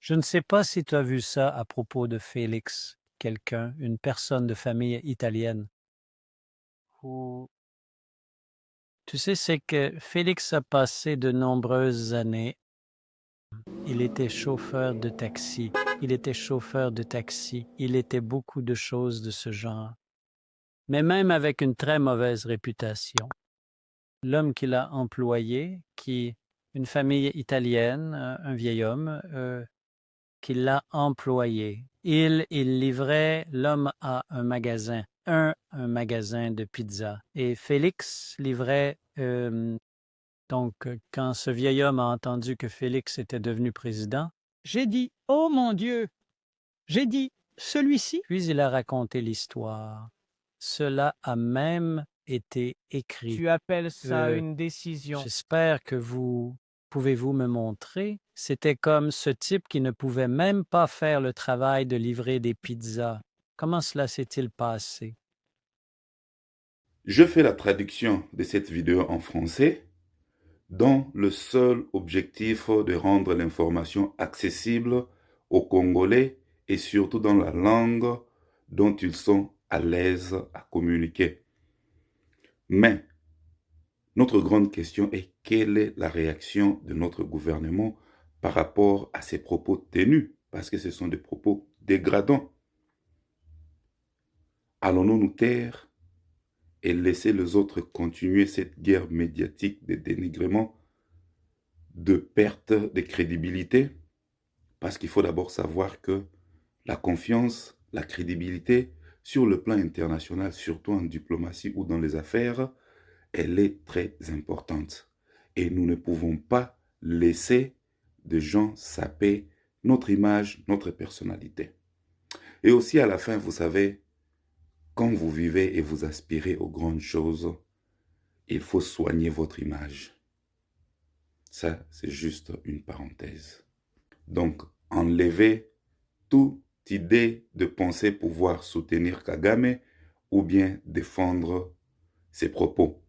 Je ne sais pas si tu as vu ça à propos de Félix, quelqu'un, une personne de famille italienne. Ou tu sais, c'est que Félix a passé de nombreuses années. Il était chauffeur de taxi. Il était chauffeur de taxi. Il était beaucoup de choses de ce genre. Mais même avec une très mauvaise réputation. L'homme qu'il a employé, une famille italienne, un vieil homme, qui l'a employé. Il livrait l'homme à un magasin de pizza. Et Félix livrait, donc, quand ce vieil homme a entendu que Félix était devenu président, J'ai dit, oh mon Dieu, j'ai dit, celui-ci, puis il a raconté l'histoire. Cela a même été écrit. tu appelles ça Euh, une décision. J'espère que pouvez-vous me montrer? C'était comme ce type qui ne pouvait même pas faire le travail de livrer des pizzas. Comment cela s'est-il passé? Je fais la traduction de cette vidéo en français dans le seul objectif de rendre l'information accessible aux Congolais et surtout dans la langue dont ils sont à l'aise à communiquer. Mais notre grande question est quelle est la réaction de notre gouvernement par rapport à ces propos tenus, parce que ce sont des propos dégradants. Allons-nous nous taire et laisser les autres continuer cette guerre médiatique de dénigrement, de perte de crédibilité? Parce qu'il faut d'abord savoir que la confiance, la crédibilité, sur le plan international, surtout en diplomatie ou dans les affaires, elle est très importante. Et nous ne pouvons pas laisser des gens saper notre image, notre personnalité. Et aussi à la fin, vous savez, quand vous vivez et vous aspirez aux grandes choses, il faut soigner votre image. Ça, c'est juste une parenthèse. Donc, enlevez toute idée de penser pouvoir soutenir Kagame ou bien défendre ses propos.